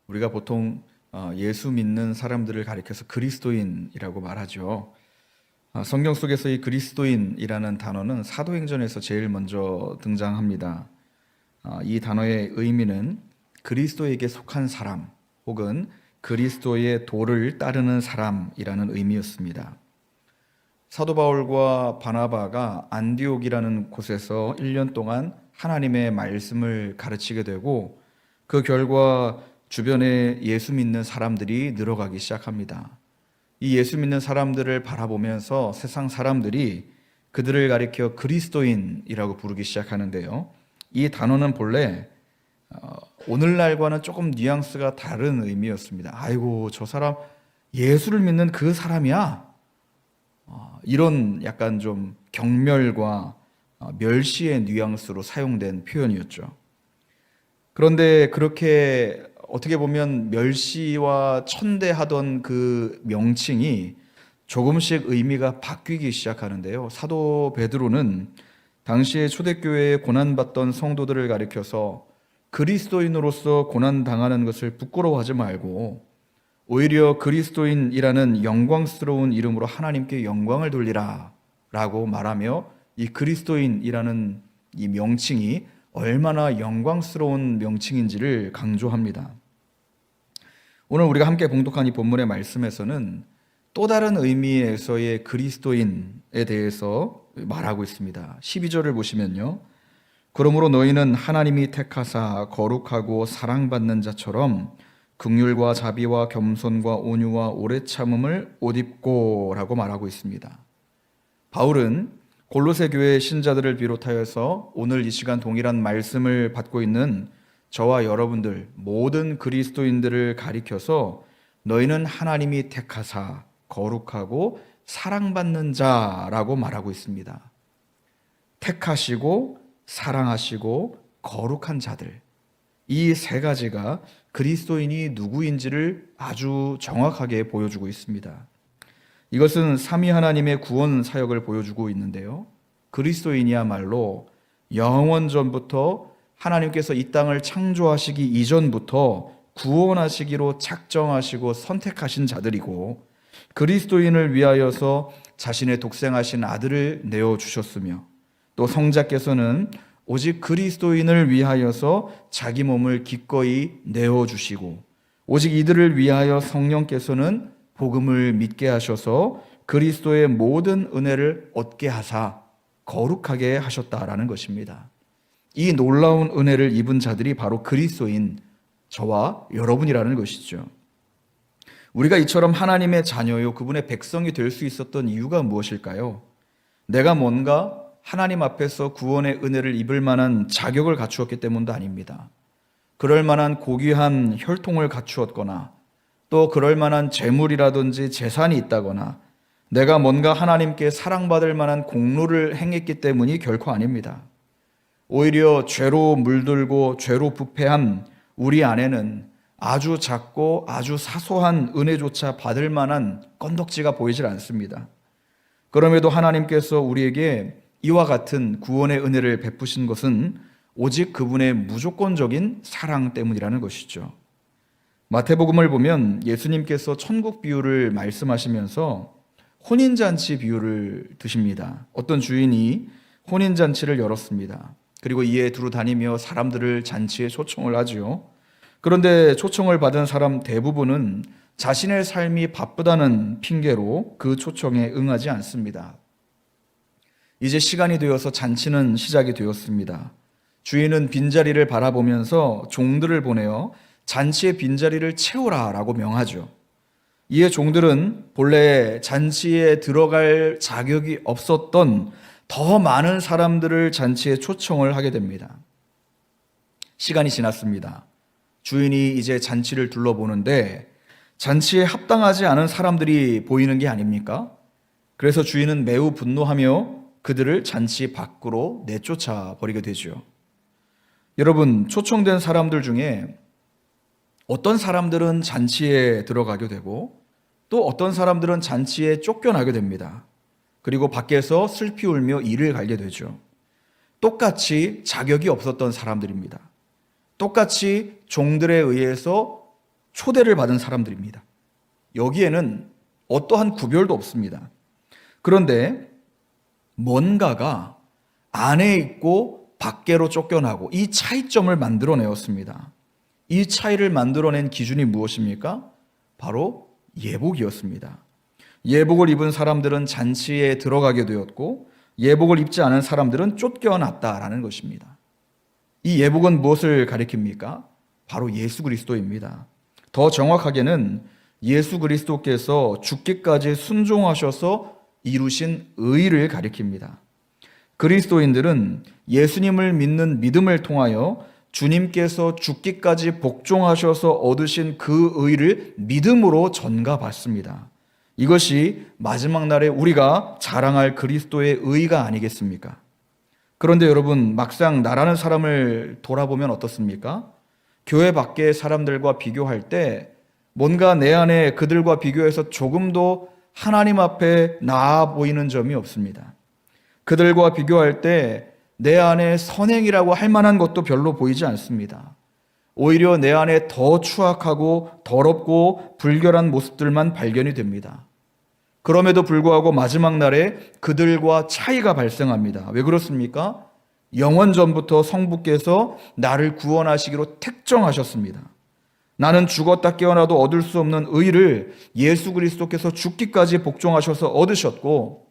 우리가 보통 예수 믿는 사람들을 가리켜서 그리스도인이라고 말하죠. 성경 속에서 이 그리스도인이라는 단어는 사도행전에서 제일 먼저 등장합니다. 이 단어의 의미는 그리스도에게 속한 사람 혹은 그리스도의 도를 따르는 사람이라는 의미였습니다. 사도 바울과 바나바가 안디옥이라는 곳에서 1년 동안 하나님의 말씀을 가르치게 되고 그 결과 주변에 예수 믿는 사람들이 늘어가기 시작합니다. 이 예수 믿는 사람들을 바라보면서 세상 사람들이 그들을 가리켜 그리스도인이라고 부르기 시작하는데요. 이 단어는 본래 오늘날과는 조금 뉘앙스가 다른 의미였습니다. 아이고, 저 사람 예수를 믿는 그 사람이야. 이런 약간 좀 경멸과 멸시의 뉘앙스로 사용된 표현이었죠. 그런데 그렇게 어떻게 보면 멸시와 천대하던 그 명칭이 조금씩 의미가 바뀌기 시작하는데요. 사도 베드로는 당시에 초대교회에 고난받던 성도들을 가리켜서 그리스도인으로서 고난당하는 것을 부끄러워하지 말고 오히려 그리스도인이라는 영광스러운 이름으로 하나님께 영광을 돌리라 라고 말하며 이 그리스도인이라는 이 명칭이 얼마나 영광스러운 명칭인지를 강조합니다. 오늘 우리가 함께 봉독한 이 본문의 말씀에서는 또 다른 의미에서의 그리스도인에 대해서 말하고 있습니다. 12절을 보시면요. 그러므로 너희는 하나님이 택하사 거룩하고 사랑받는 자처럼 긍휼과 자비와 겸손과 온유와 오래 참음을 옷 입고 라고 말하고 있습니다. 바울은 골로새 교회 신자들을 비롯하여서 오늘 이 시간 동일한 말씀을 받고 있는 저와 여러분들 모든 그리스도인들을 가리켜서 너희는 하나님이 택하사 거룩하고 사랑받는 자라고 말하고 있습니다. 택하시고 사랑하시고 거룩한 자들, 이 세 가지가 그리스도인이 누구인지를 아주 정확하게 보여주고 있습니다. 이것은 삼위 하나님의 구원 사역을 보여주고 있는데요. 그리스도인이야말로 영원 전부터 하나님께서 이 땅을 창조하시기 이전부터 구원하시기로 작정하시고 선택하신 자들이고 그리스도인을 위하여서 자신의 독생하신 아들을 내어주셨으며 또 성자께서는 오직 그리스도인을 위하여서 자기 몸을 기꺼이 내어주시고 오직 이들을 위하여 성령께서는 복음을 믿게 하셔서 그리스도의 모든 은혜를 얻게 하사 거룩하게 하셨다라는 것입니다. 이 놀라운 은혜를 입은 자들이 바로 그리스도인 저와 여러분이라는 것이죠. 우리가 이처럼 하나님의 자녀요 그분의 백성이 될 수 있었던 이유가 무엇일까요? 내가 뭔가 하나님 앞에서 구원의 은혜를 입을 만한 자격을 갖추었기 때문도 아닙니다. 그럴 만한 고귀한 혈통을 갖추었거나 또 그럴 만한 재물이라든지 재산이 있다거나 내가 뭔가 하나님께 사랑받을 만한 공로를 행했기 때문이 결코 아닙니다. 오히려 죄로 물들고 죄로 부패한 우리 안에는 아주 작고 아주 사소한 은혜조차 받을 만한 건덕지가 보이질 않습니다. 그럼에도 하나님께서 우리에게 이와 같은 구원의 은혜를 베푸신 것은 오직 그분의 무조건적인 사랑 때문이라는 것이죠. 마태복음을 보면 예수님께서 천국 비유를 말씀하시면서 혼인잔치 비유를 드십니다. 어떤 주인이 혼인잔치를 열었습니다. 그리고 이에 두루 다니며 사람들을 잔치에 초청을 하죠. 그런데 초청을 받은 사람 대부분은 자신의 삶이 바쁘다는 핑계로 그 초청에 응하지 않습니다. 이제 시간이 되어서 잔치는 시작이 되었습니다. 주인은 빈자리를 바라보면서 종들을 보내어 잔치의 빈자리를 채우라라고 명하죠. 이에 종들은 본래 잔치에 들어갈 자격이 없었던 더 많은 사람들을 잔치에 초청을 하게 됩니다. 시간이 지났습니다. 주인이 이제 잔치를 둘러보는데 잔치에 합당하지 않은 사람들이 보이는 게 아닙니까? 그래서 주인은 매우 분노하며 그들을 잔치 밖으로 내쫓아 버리게 되죠. 여러분, 초청된 사람들 중에 어떤 사람들은 잔치에 들어가게 되고 또 어떤 사람들은 잔치에 쫓겨나게 됩니다. 그리고 밖에서 슬피 울며 이를 갈게 되죠. 똑같이 자격이 없었던 사람들입니다. 똑같이 종들에 의해서 초대를 받은 사람들입니다. 여기에는 어떠한 구별도 없습니다. 그런데 뭔가가 안에 있고 밖으로 쫓겨나고 이 차이점을 만들어내었습니다. 이 차이를 만들어낸 기준이 무엇입니까? 바로 예복이었습니다. 예복을 입은 사람들은 잔치에 들어가게 되었고 예복을 입지 않은 사람들은 쫓겨났다라는 것입니다. 이 예복은 무엇을 가리킵니까? 바로 예수 그리스도입니다. 더 정확하게는 예수 그리스도께서 죽기까지 순종하셔서 이루신 의를 가리킵니다. 그리스도인들은 예수님을 믿는 믿음을 통하여 주님께서 죽기까지 복종하셔서 얻으신 그 의를 믿음으로 전가받습니다. 이것이 마지막 날에 우리가 자랑할 그리스도의 의가 아니겠습니까? 그런데 여러분, 막상 나라는 사람을 돌아보면 어떻습니까? 교회 밖의 사람들과 비교할 때 뭔가 내 안에 그들과 비교해서 조금도 하나님 앞에 나아 보이는 점이 없습니다. 그들과 비교할 때 내 안에 선행이라고 할 만한 것도 별로 보이지 않습니다. 오히려 내 안에 더 추악하고 더럽고 불결한 모습들만 발견이 됩니다. 그럼에도 불구하고 마지막 날에 그들과 차이가 발생합니다. 왜 그렇습니까? 영원 전부터 성부께서 나를 구원하시기로 택정하셨습니다. 나는 죽었다 깨어나도 얻을 수 없는 의를 예수 그리스도께서 죽기까지 복종하셔서 얻으셨고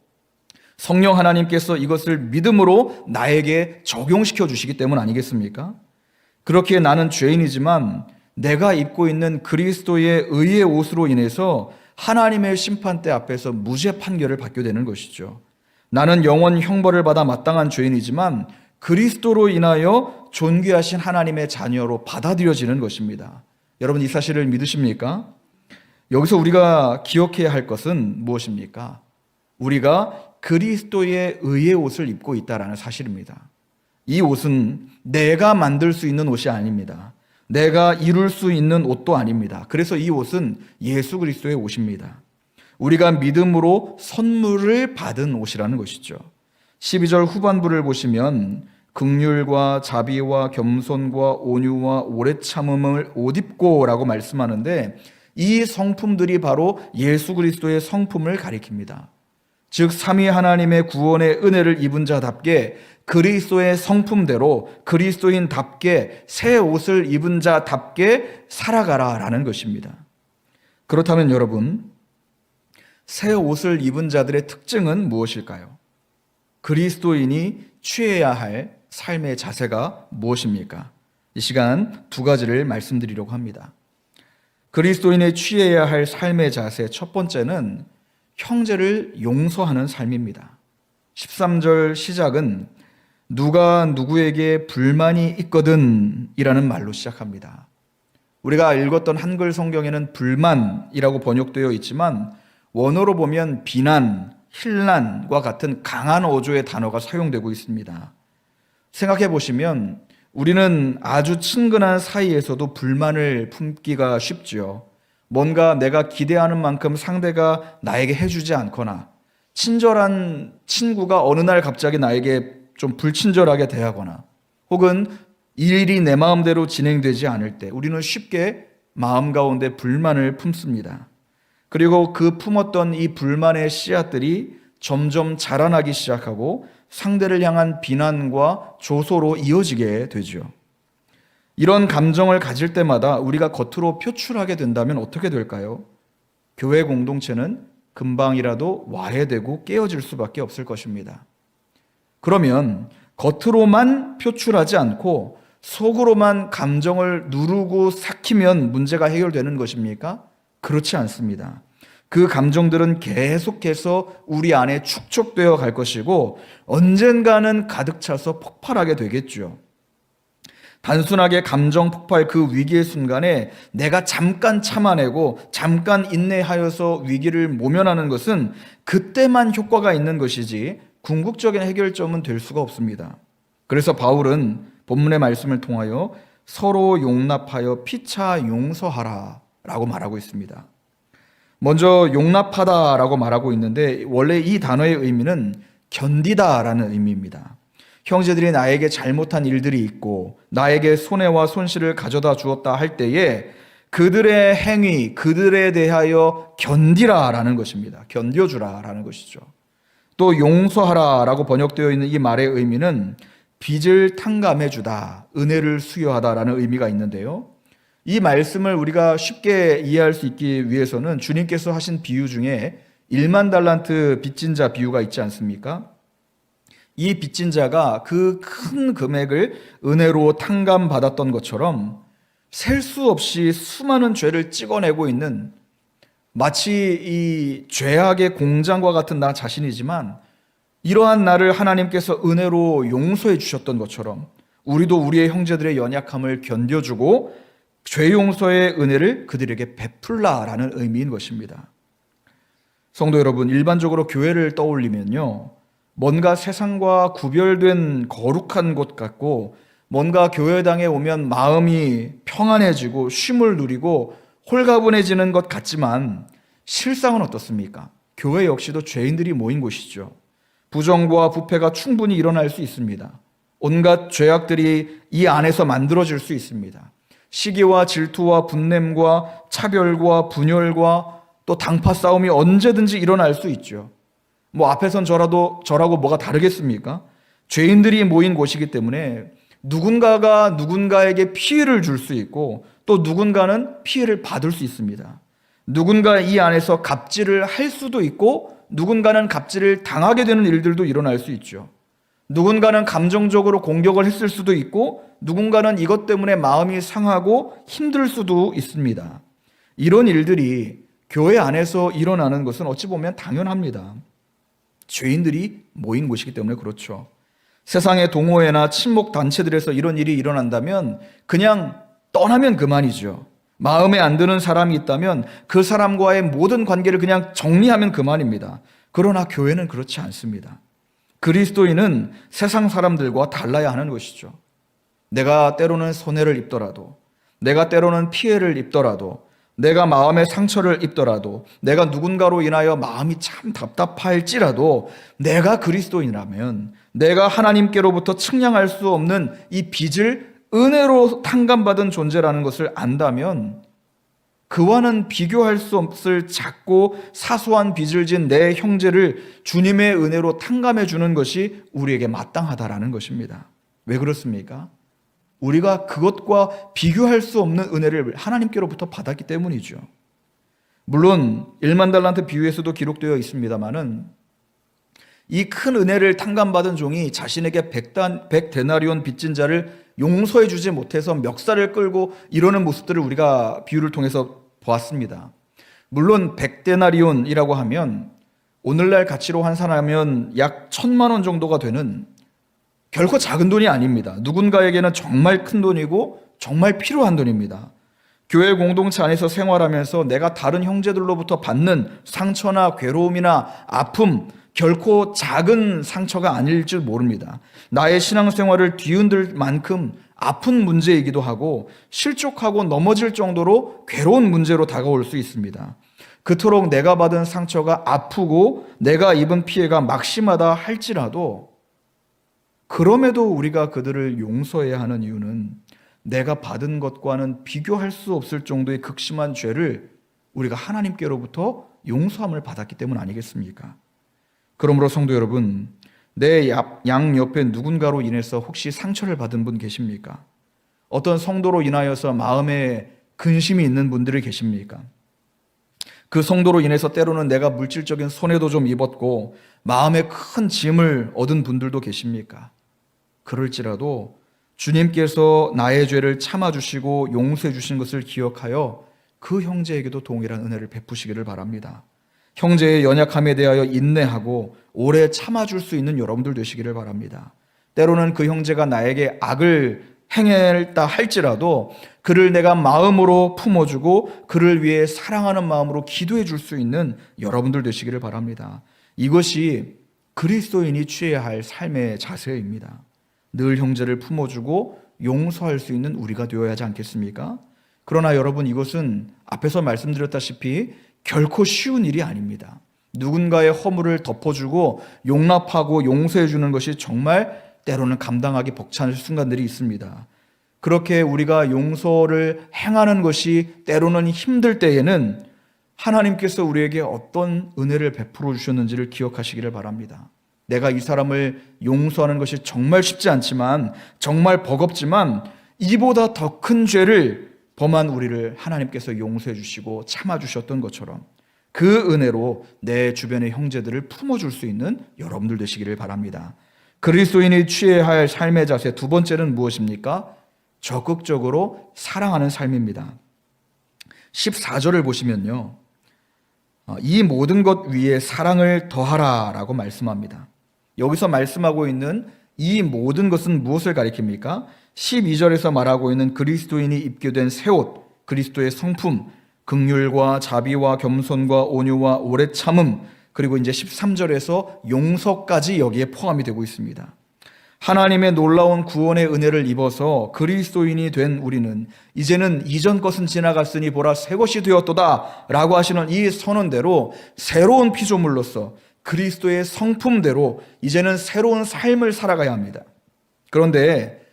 성령 하나님께서 이것을 믿음으로 나에게 적용시켜 주시기 때문 아니겠습니까? 그렇기에 나는 죄인이지만 내가 입고 있는 그리스도의 의의 옷으로 인해서 하나님의 심판대 앞에서 무죄 판결을 받게 되는 것이죠. 나는 영원 형벌을 받아 마땅한 죄인이지만 그리스도로 인하여 존귀하신 하나님의 자녀로 받아들여지는 것입니다. 여러분, 이 사실을 믿으십니까? 여기서 우리가 기억해야 할 것은 무엇입니까? 우리가 그리스도의 의의 옷을 입고 있다는 사실입니다. 이 옷은 내가 만들 수 있는 옷이 아닙니다. 내가 이룰 수 있는 옷도 아닙니다. 그래서 이 옷은 예수 그리스도의 옷입니다. 우리가 믿음으로 선물을 받은 옷이라는 것이죠. 12절 후반부를 보시면 긍휼과 자비와 겸손과 온유와 오래 참음을 옷 입고 라고 말씀하는데 이 성품들이 바로 예수 그리스도의 성품을 가리킵니다. 즉 삼위 하나님의 구원의 은혜를 입은 자답게 그리스도의 성품대로 그리스도인답게 새 옷을 입은 자답게 살아가라라는 것입니다. 그렇다면 여러분, 새 옷을 입은 자들의 특징은 무엇일까요? 그리스도인이 취해야 할 삶의 자세가 무엇입니까? 이 시간 두 가지를 말씀드리려고 합니다. 그리스도인이 취해야 할 삶의 자세, 첫 번째는 형제를 용서하는 삶입니다. 13절 시작은 누가 누구에게 불만이 있거든 이라는 말로 시작합니다. 우리가 읽었던 한글 성경에는 불만이라고 번역되어 있지만 원어로 보면 비난, 힐난과 같은 강한 어조의 단어가 사용되고 있습니다. 생각해 보시면 우리는 아주 친근한 사이에서도 불만을 품기가 쉽지요. 뭔가 내가 기대하는 만큼 상대가 나에게 해주지 않거나 친절한 친구가 어느 날 갑자기 나에게 좀 불친절하게 대하거나 혹은 일이 내 마음대로 진행되지 않을 때 우리는 쉽게 마음 가운데 불만을 품습니다. 그리고 그 품었던 이 불만의 씨앗들이 점점 자라나기 시작하고 상대를 향한 비난과 조소로 이어지게 되죠. 이런 감정을 가질 때마다 우리가 겉으로 표출하게 된다면 어떻게 될까요? 교회 공동체는 금방이라도 와해되고 깨어질 수밖에 없을 것입니다. 그러면 겉으로만 표출하지 않고 속으로만 감정을 누르고 삭히면 문제가 해결되는 것입니까? 그렇지 않습니다. 그 감정들은 계속해서 우리 안에 축적되어 갈 것이고 언젠가는 가득 차서 폭발하게 되겠죠. 단순하게 감정 폭발 그 위기의 순간에 내가 잠깐 참아내고 잠깐 인내하여서 위기를 모면하는 것은 그때만 효과가 있는 것이지 궁극적인 해결점은 될 수가 없습니다. 그래서 바울은 본문의 말씀을 통하여 서로 용납하여 피차 용서하라 라고 말하고 있습니다. 먼저 용납하다 라고 말하고 있는데 원래 이 단어의 의미는 견디다 라는 의미입니다. 형제들이 나에게 잘못한 일들이 있고 나에게 손해와 손실을 가져다 주었다 할 때에 그들의 행위, 그들에 대하여 견디라라는 것입니다. 견뎌주라라는 것이죠. 또 용서하라라고 번역되어 있는 이 말의 의미는 빚을 탕감해주다, 은혜를 수여하다라는 의미가 있는데요. 이 말씀을 우리가 쉽게 이해할 수 있기 위해서는 주님께서 하신 비유 중에 1만 달란트 빚진 자 비유가 있지 않습니까? 이 빚진 자가 그 큰 금액을 은혜로 탕감받았던 것처럼 셀 수 없이 수많은 죄를 찍어내고 있는, 마치 이 죄악의 공장과 같은 나 자신이지만 이러한 나를 하나님께서 은혜로 용서해 주셨던 것처럼 우리도 우리의 형제들의 연약함을 견뎌주고 죄 용서의 은혜를 그들에게 베풀라라는 의미인 것입니다. 성도 여러분, 일반적으로 교회를 떠올리면요, 뭔가 세상과 구별된 거룩한 곳 같고, 뭔가 교회당에 오면 마음이 평안해지고 쉼을 누리고 홀가분해지는 것 같지만 실상은 어떻습니까? 교회 역시도 죄인들이 모인 곳이죠. 부정과 부패가 충분히 일어날 수 있습니다. 온갖 죄악들이 이 안에서 만들어질 수 있습니다. 시기와 질투와 분냄과 차별과 분열과 또 당파 싸움이 언제든지 일어날 수 있죠. 앞에선 저라고 뭐가 다르겠습니까? 죄인들이 모인 곳이기 때문에 누군가가 누군가에게 피해를 줄 수 있고 또 누군가는 피해를 받을 수 있습니다. 누군가 이 안에서 갑질을 할 수도 있고 누군가는 갑질을 당하게 되는 일들도 일어날 수 있죠. 누군가는 감정적으로 공격을 했을 수도 있고 누군가는 이것 때문에 마음이 상하고 힘들 수도 있습니다. 이런 일들이 교회 안에서 일어나는 것은 어찌 보면 당연합니다. 죄인들이 모인 곳이기 때문에 그렇죠. 세상의 동호회나 친목 단체들에서 이런 일이 일어난다면 그냥 떠나면 그만이죠. 마음에 안 드는 사람이 있다면 그 사람과의 모든 관계를 그냥 정리하면 그만입니다. 그러나 교회는 그렇지 않습니다. 그리스도인은 세상 사람들과 달라야 하는 것이죠. 내가 때로는 손해를 입더라도, 내가 때로는 피해를 입더라도, 내가 마음의 상처를 입더라도, 내가 누군가로 인하여 마음이 참 답답할지라도 내가 그리스도인이라면, 내가 하나님께로부터 측량할 수 없는 이 빚을 은혜로 탕감받은 존재라는 것을 안다면 그와는 비교할 수 없을 작고 사소한 빚을 진 내 형제를 주님의 은혜로 탕감해 주는 것이 우리에게 마땅하다라는 것입니다. 왜 그렇습니까? 우리가 그것과 비교할 수 없는 은혜를 하나님께로부터 받았기 때문이죠. 물론 1만 달란트 비유에서도 기록되어 있습니다마는 이 큰 은혜를 탕감받은 종이 자신에게 100데나리온 빚진 자를 용서해 주지 못해서 멱살을 끌고 이러는 모습들을 우리가 비유를 통해서 보았습니다. 물론 100데나리온이라고 하면 오늘날 가치로 환산하면 약 1,000만 원 정도가 되는 결코 작은 돈이 아닙니다. 누군가에게는 정말 큰 돈이고 정말 필요한 돈입니다. 교회 공동체 안에서 생활하면서 내가 다른 형제들로부터 받는 상처나 괴로움이나 아픔, 결코 작은 상처가 아닐 줄 모릅니다. 나의 신앙생활을 뒤흔들 만큼 아픈 문제이기도 하고 실족하고 넘어질 정도로 괴로운 문제로 다가올 수 있습니다. 그토록 내가 받은 상처가 아프고 내가 입은 피해가 막심하다 할지라도 그럼에도 우리가 그들을 용서해야 하는 이유는 내가 받은 것과는 비교할 수 없을 정도의 극심한 죄를 우리가 하나님께로부터 용서함을 받았기 때문 아니겠습니까? 그러므로 성도 여러분, 내 양 옆에 누군가로 인해서 혹시 상처를 받은 분 계십니까? 어떤 성도로 인하여서 마음에 근심이 있는 분들이 계십니까? 그 성도로 인해서 때로는 내가 물질적인 손해도 좀 입었고 마음에 큰 짐을 얻은 분들도 계십니까? 그럴지라도 주님께서 나의 죄를 참아주시고 용서해 주신 것을 기억하여 그 형제에게도 동일한 은혜를 베푸시기를 바랍니다. 형제의 연약함에 대하여 인내하고 오래 참아줄 수 있는 여러분들 되시기를 바랍니다. 때로는 그 형제가 나에게 악을 행했다 할지라도 그를 내가 마음으로 품어주고 그를 위해 사랑하는 마음으로 기도해 줄 수 있는 여러분들 되시기를 바랍니다. 이것이 그리스도인이 취해야 할 삶의 자세입니다. 늘 형제를 품어주고 용서할 수 있는 우리가 되어야 하지 않겠습니까? 그러나 여러분, 이것은 앞에서 말씀드렸다시피 결코 쉬운 일이 아닙니다. 누군가의 허물을 덮어주고 용납하고 용서해 주는 것이 정말 때로는 감당하기 벅찬 순간들이 있습니다. 그렇게 우리가 용서를 행하는 것이 때로는 힘들 때에는 하나님께서 우리에게 어떤 은혜를 베풀어 주셨는지를 기억하시기를 바랍니다. 내가 이 사람을 용서하는 것이 정말 쉽지 않지만, 정말 버겁지만, 이보다 더 큰 죄를 범한 우리를 하나님께서 용서해 주시고 참아 주셨던 것처럼 그 은혜로 내 주변의 형제들을 품어줄 수 있는 여러분들 되시기를 바랍니다. 그리스도인이 취해야 할 삶의 자세 두 번째는 무엇입니까? 적극적으로 사랑하는 삶입니다. 14절을 보시면요, 이 모든 것 위에 사랑을 더하라 라고 말씀합니다. 여기서 말씀하고 있는 이 모든 것은 무엇을 가리킵니까? 12절에서 말하고 있는 그리스도인이 입게 된 새 옷, 그리스도의 성품, 긍휼과 자비와 겸손과 온유와 오래 참음, 그리고 이제 13절에서 용서까지 여기에 포함이 되고 있습니다. 하나님의 놀라운 구원의 은혜를 입어서 그리스도인이 된 우리는 이제는 이전 것은 지나갔으니 보라 새 것이 되었도다 라고 하시는 이 선언대로 새로운 피조물로서 그리스도의 성품대로 이제는 새로운 삶을 살아가야 합니다. 그런데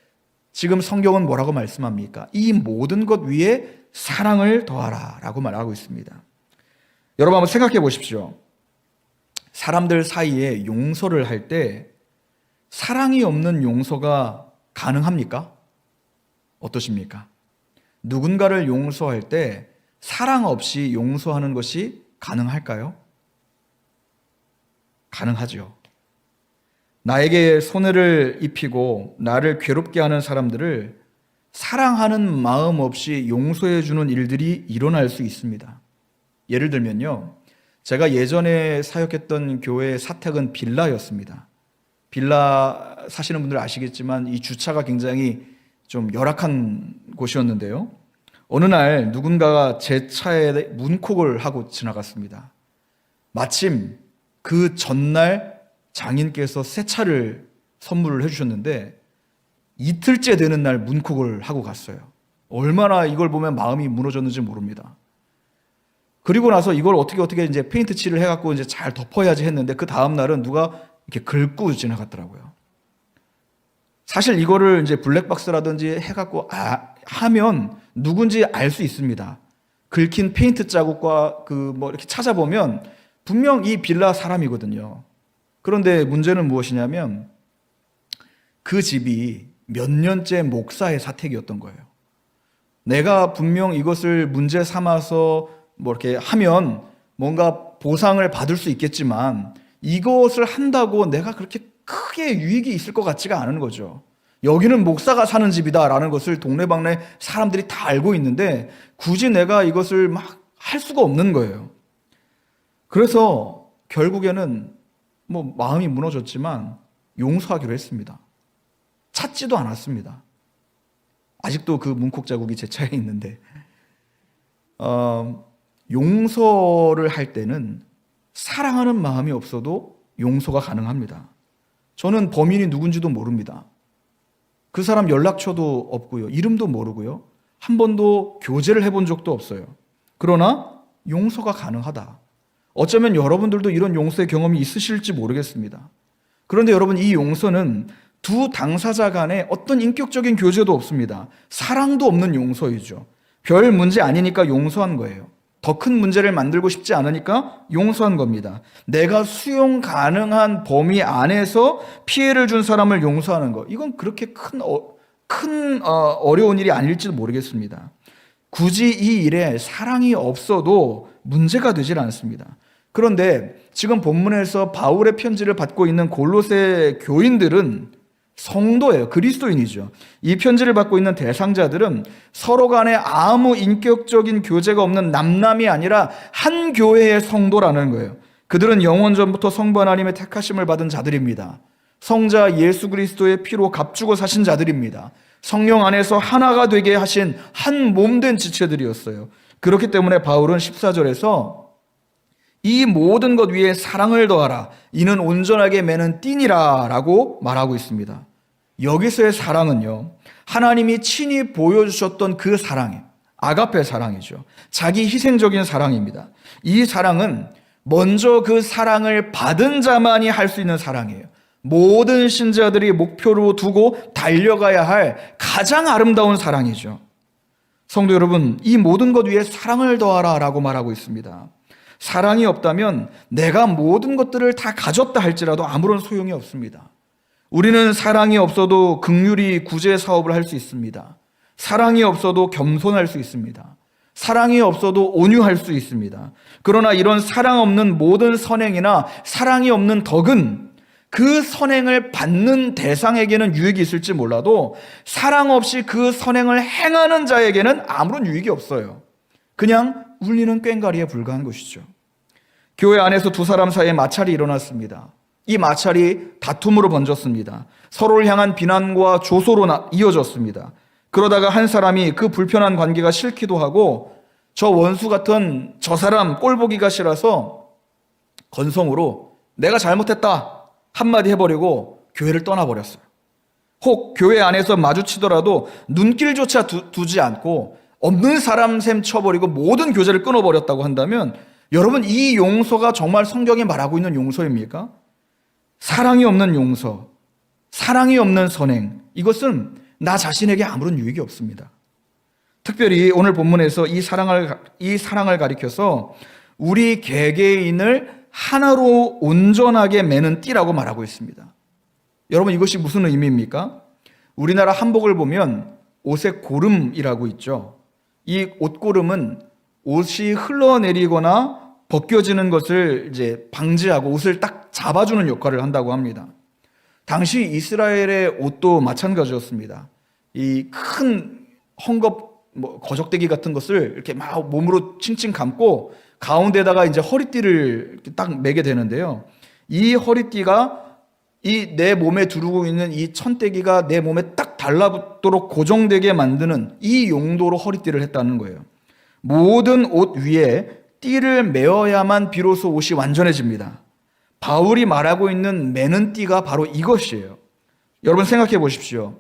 지금 성경은 뭐라고 말씀합니까? 이 모든 것 위에 사랑을 더하라 라고 말하고 있습니다. 여러분 한번 생각해 보십시오. 사람들 사이에 용서를 할 때 사랑이 없는 용서가 가능합니까? 어떠십니까? 누군가를 용서할 때 사랑 없이 용서하는 것이 가능할까요? 가능하죠. 나에게 손해를 입히고 나를 괴롭게 하는 사람들을 사랑하는 마음 없이 용서해 주는 일들이 일어날 수 있습니다. 예를 들면요, 제가 예전에 사역했던 교회의 사택은 빌라였습니다. 빌라 사시는 분들 아시겠지만 이 주차가 굉장히 좀 열악한 곳이었는데요, 어느 날 누군가가 제 차에 문콕을 하고 지나갔습니다. 마침 그 전날 장인께서 새 차를 선물을 해주셨는데 이틀째 되는 날 문콕을 하고 갔어요. 얼마나 이걸 보면 마음이 무너졌는지 모릅니다. 그리고 나서 이걸 어떻게 이제 페인트 칠을 해갖고 이제 잘 덮어야지 했는데 그 다음 날은 누가 이렇게 긁고 지나갔더라고요. 사실 이거를 이제 블랙박스라든지 해갖고 하면 누군지 알 수 있습니다. 긁힌 페인트 자국과 이렇게 찾아보면 분명 이 빌라 사람이거든요. 그런데 문제는 무엇이냐면 그 집이 몇 년째 목사의 사택이었던 거예요. 내가 분명 이것을 문제 삼아서 이렇게 하면 뭔가 보상을 받을 수 있겠지만 이것을 한다고 내가 그렇게 크게 유익이 있을 것 같지가 않은 거죠. 여기는 목사가 사는 집이다라는 것을 동네방네 사람들이 다 알고 있는데 굳이 내가 이것을 막 할 수가 없는 거예요. 그래서 결국에는 마음이 무너졌지만 용서하기로 했습니다. 찾지도 않았습니다. 아직도 그 문콕 자국이 제 차에 있는데 용서를 할 때는 사랑하는 마음이 없어도 용서가 가능합니다. 저는 범인이 누군지도 모릅니다. 그 사람 연락처도 없고요. 이름도 모르고요. 한 번도 교제를 해본 적도 없어요. 그러나 용서가 가능하다. 어쩌면 여러분들도 이런 용서의 경험이 있으실지 모르겠습니다. 그런데 여러분, 이 용서는 두 당사자 간에 어떤 인격적인 교제도 없습니다. 사랑도 없는 용서이죠. 별 문제 아니니까 용서한 거예요. 더 큰 문제를 만들고 싶지 않으니까 용서한 겁니다. 내가 수용 가능한 범위 안에서 피해를 준 사람을 용서하는 것, 이건 그렇게 어려운 일이 아닐지도 모르겠습니다. 굳이 이 일에 사랑이 없어도 문제가 되질 않습니다. 그런데 지금 본문에서 바울의 편지를 받고 있는 골로새 교인들은 성도예요. 그리스도인이죠. 이 편지를 받고 있는 대상자들은 서로 간에 아무 인격적인 교제가 없는 남남이 아니라 한 교회의 성도라는 거예요. 그들은 영원전부터 성부 하나님의 택하심을 받은 자들입니다. 성자 예수 그리스도의 피로 값주고 사신 자들입니다. 성령 안에서 하나가 되게 하신 한 몸된 지체들이었어요. 그렇기 때문에 바울은 14절에서 이 모든 것 위에 사랑을 더하라. 이는 온전하게 매는 띠니라 라고 말하고 있습니다. 여기서의 사랑은요, 하나님이 친히 보여주셨던 그 사랑이에요. 아가페 사랑이죠. 자기 희생적인 사랑입니다. 이 사랑은 먼저 그 사랑을 받은 자만이 할 수 있는 사랑이에요. 모든 신자들이 목표로 두고 달려가야 할 가장 아름다운 사랑이죠. 성도 여러분, 이 모든 것 위에 사랑을 더하라 라고 말하고 있습니다. 사랑이 없다면 내가 모든 것들을 다 가졌다 할지라도 아무런 소용이 없습니다. 우리는 사랑이 없어도 긍휼히 구제 사업을 할 수 있습니다. 사랑이 없어도 겸손할 수 있습니다. 사랑이 없어도 온유할 수 있습니다. 그러나 이런 사랑 없는 모든 선행이나 사랑이 없는 덕은 그 선행을 받는 대상에게는 유익이 있을지 몰라도 사랑 없이 그 선행을 행하는 자에게는 아무런 유익이 없어요. 그냥 울리는 꽹과리에 불과한 것이죠. 교회 안에서 두 사람 사이에 마찰이 일어났습니다. 이 마찰이 다툼으로 번졌습니다. 서로를 향한 비난과 조소로 이어졌습니다. 그러다가 한 사람이 그 불편한 관계가 싫기도 하고 저 원수 같은 저 사람 꼴보기가 싫어서 건성으로 내가 잘못했다 한마디 해버리고 교회를 떠나버렸어요. 혹 교회 안에서 마주치더라도 눈길조차 두지 않고 없는 사람 셈 쳐버리고 모든 교제를 끊어버렸다고 한다면 여러분, 이 용서가 정말 성경이 말하고 있는 용서입니까? 사랑이 없는 용서, 사랑이 없는 선행, 이것은 나 자신에게 아무런 유익이 없습니다. 특별히 오늘 본문에서 이 사랑을 가리켜서 우리 개개인을 하나로 온전하게 매는 띠라고 말하고 있습니다. 여러분, 이것이 무슨 의미입니까? 우리나라 한복을 보면 옷에 고름이라고 있죠. 이 옷고름은 옷이 흘러내리거나 벗겨지는 것을 이제 방지하고 옷을 딱 잡아주는 역할을 한다고 합니다. 당시 이스라엘의 옷도 마찬가지였습니다. 이 큰 헝겊 거적대기 같은 것을 이렇게 막 몸으로 칭칭 감고 가운데다가 이제 허리띠를 이렇게 딱 매게 되는데요. 이 허리띠가 이 내 몸에 두르고 있는 이 천대기가 내 몸에 딱 달라붙도록 고정되게 만드는 이 용도로 허리띠를 했다는 거예요. 모든 옷 위에 띠를 메어야만 비로소 옷이 완전해집니다. 바울이 말하고 있는 매는 띠가 바로 이것이에요. 여러분 생각해 보십시오.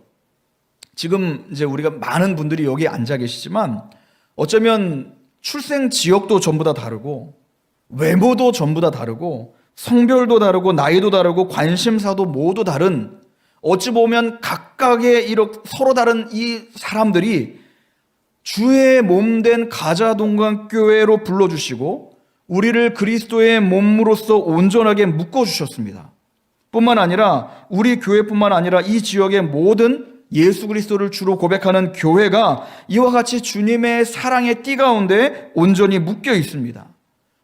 지금 이제 우리가 많은 분들이 여기 앉아 계시지만 어쩌면 출생 지역도 전부 다 다르고 외모도 전부 다 다르고 성별도 다르고 나이도 다르고 관심사도 모두 다른, 어찌 보면 각각의 서로 다른 이 사람들이 주의 몸된 가자동강교회로 불러주시고 우리를 그리스도의 몸으로서 온전하게 묶어주셨습니다. 뿐만 아니라 우리 교회뿐만 아니라 이 지역의 모든 예수 그리스도를 주로 고백하는 교회가 이와 같이 주님의 사랑의 띠 가운데 온전히 묶여 있습니다.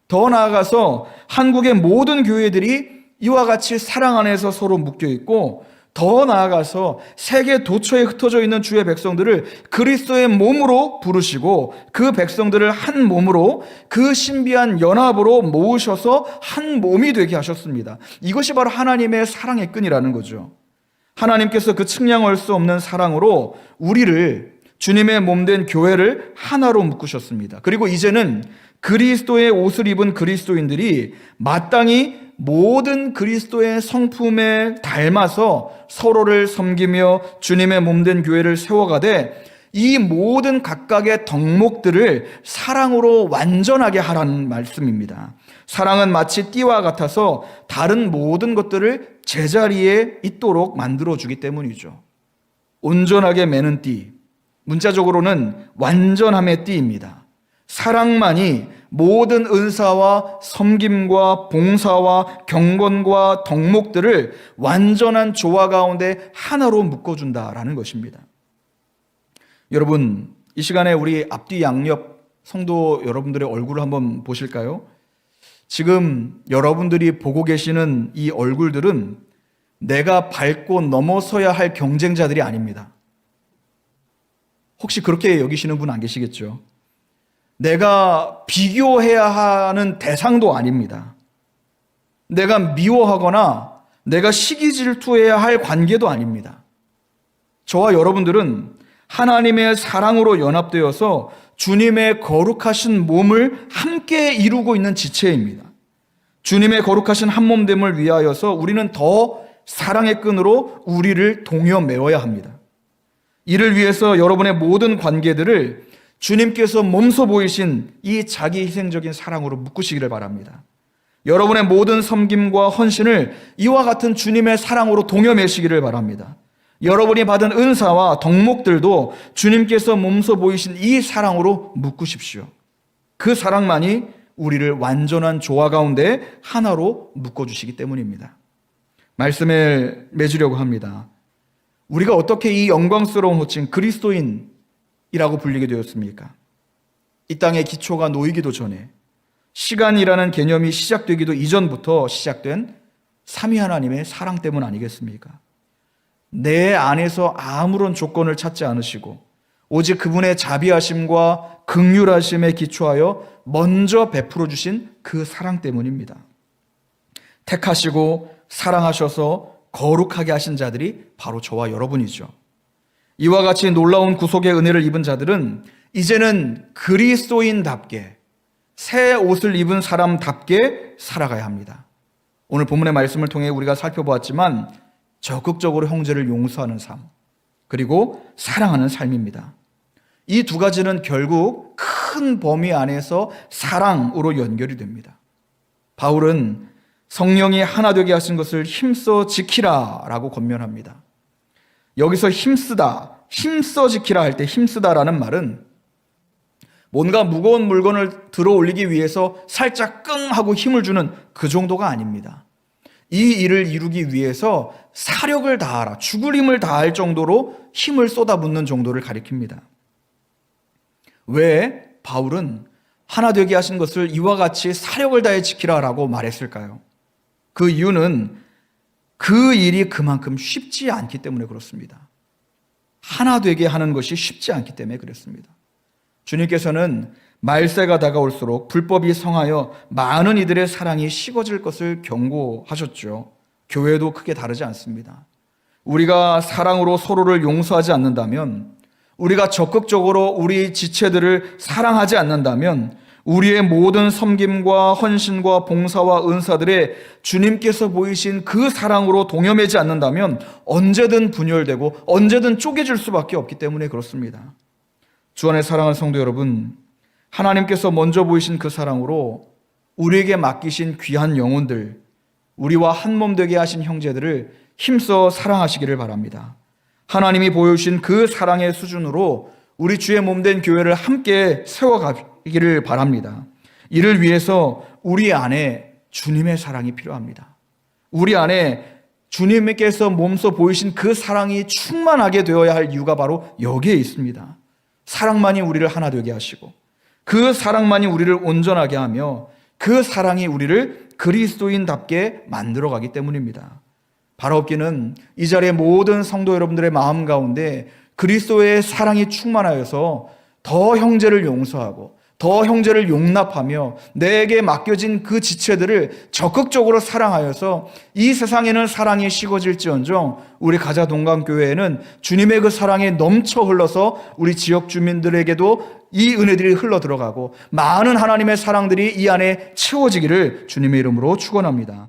더 나아가서 한국의 모든 교회들이 이와 같이 사랑 안에서 서로 묶여 있고, 더 나아가서 세계 도처에 흩어져 있는 주의 백성들을 그리스도의 몸으로 부르시고 그 백성들을 한 몸으로 그 신비한 연합으로 모으셔서 한 몸이 되게 하셨습니다. 이것이 바로 하나님의 사랑의 끈이라는 거죠. 하나님께서 그 측량할 수 없는 사랑으로 우리를, 주님의 몸된 교회를 하나로 묶으셨습니다. 그리고 이제는 그리스도의 옷을 입은 그리스도인들이 마땅히 모든 그리스도의 성품에 닮아서 서로를 섬기며 주님의 몸된 교회를 세워가되 이 모든 각각의 덕목들을 사랑으로 완전하게 하라는 말씀입니다. 사랑은 마치 띠와 같아서 다른 모든 것들을 제자리에 있도록 만들어주기 때문이죠. 온전하게 매는 띠, 문자적으로는 완전함의 띠입니다. 사랑만이 모든 은사와 섬김과 봉사와 경건과 덕목들을 완전한 조화 가운데 하나로 묶어준다라는 것입니다. 여러분, 이 시간에 우리 앞뒤 양옆 성도 여러분들의 얼굴을 한번 보실까요? 지금 여러분들이 보고 계시는 이 얼굴들은 내가 밟고 넘어서야 할 경쟁자들이 아닙니다. 혹시 그렇게 여기시는 분 안 계시겠죠? 내가 비교해야 하는 대상도 아닙니다. 내가 미워하거나 내가 시기 질투해야 할 관계도 아닙니다. 저와 여러분들은 하나님의 사랑으로 연합되어서 주님의 거룩하신 몸을 함께 이루고 있는 지체입니다. 주님의 거룩하신 한 몸됨을 위하여서 우리는 더 사랑의 끈으로 우리를 동여 메워야 합니다. 이를 위해서 여러분의 모든 관계들을 주님께서 몸소 보이신 이 자기 희생적인 사랑으로 묶으시기를 바랍니다. 여러분의 모든 섬김과 헌신을 이와 같은 주님의 사랑으로 동여매시기를 바랍니다. 여러분이 받은 은사와 덕목들도 주님께서 몸소 보이신 이 사랑으로 묶으십시오. 그 사랑만이 우리를 완전한 조화 가운데 하나로 묶어주시기 때문입니다. 말씀을 맺으려고 합니다. 우리가 어떻게 이 영광스러운 호칭 그리스도인이라고 불리게 되었습니까? 이 땅의 기초가 놓이기도 전에, 시간이라는 개념이 시작되기도 이전부터 시작된 삼위 하나님의 사랑 때문 아니겠습니까? 내 안에서 아무런 조건을 찾지 않으시고 오직 그분의 자비하심과 긍휼하심에 기초하여 먼저 베풀어 주신 그 사랑 때문입니다. 택하시고 사랑하셔서 거룩하게 하신 자들이 바로 저와 여러분이죠. 이와 같이 놀라운 구속의 은혜를 입은 자들은 이제는 그리스도인답게, 새 옷을 입은 사람답게 살아가야 합니다. 오늘 본문의 말씀을 통해 우리가 살펴보았지만 적극적으로 형제를 용서하는 삶, 그리고 사랑하는 삶입니다. 이 두 가지는 결국 큰 범위 안에서 사랑으로 연결이 됩니다. 바울은 성령이 하나 되게 하신 것을 힘써 지키라 라고 권면합니다. 여기서 힘써 지키라 할 때 힘쓰다라는 말은 뭔가 무거운 물건을 들어 올리기 위해서 살짝 끙 하고 힘을 주는 그 정도가 아닙니다. 이 일을 이루기 위해서 사력을 다하라, 죽을 힘을 다할 정도로 힘을 쏟아붓는 정도를 가리킵니다. 왜 바울은 하나 되게 하신 것을 이와 같이 사력을 다해 지키라라고 말했을까요? 그 이유는 그 일이 그만큼 쉽지 않기 때문에 그렇습니다. 하나 되게 하는 것이 쉽지 않기 때문에 그렇습니다. 주님께서는 말세가 다가올수록 불법이 성하여 많은 이들의 사랑이 식어질 것을 경고하셨죠. 교회도 크게 다르지 않습니다. 우리가 사랑으로 서로를 용서하지 않는다면, 우리가 적극적으로 우리 지체들을 사랑하지 않는다면, 우리의 모든 섬김과 헌신과 봉사와 은사들에 주님께서 보이신 그 사랑으로 동여매지 않는다면 언제든 분열되고 언제든 쪼개질 수밖에 없기 때문에 그렇습니다. 주 안에 사랑하는 성도 여러분, 하나님께서 먼저 보이신 그 사랑으로 우리에게 맡기신 귀한 영혼들, 우리와 한 몸 되게 하신 형제들을 힘써 사랑하시기를 바랍니다. 하나님이 보여주신 그 사랑의 수준으로 우리 주의 몸된 교회를 함께 세워가기를 바랍니다. 이를 위해서 우리 안에 주님의 사랑이 필요합니다. 우리 안에 주님께서 몸소 보이신 그 사랑이 충만하게 되어야 할 이유가 바로 여기에 있습니다. 사랑만이 우리를 하나 되게 하시고 그 사랑만이 우리를 온전하게 하며 그 사랑이 우리를 그리스도인답게 만들어가기 때문입니다. 바라옵기는 이 자리의 모든 성도 여러분들의 마음 가운데 그리스도의 사랑이 충만하여서 더 형제를 용서하고 더 형제를 용납하며 내게 맡겨진 그 지체들을 적극적으로 사랑하여서 이 세상에는 사랑이 식어질지언정 우리 가자 동강교회에는 주님의 그 사랑이 넘쳐 흘러서 우리 지역 주민들에게도 이 은혜들이 흘러 들어가고 많은 하나님의 사랑들이 이 안에 채워지기를 주님의 이름으로 축원합니다.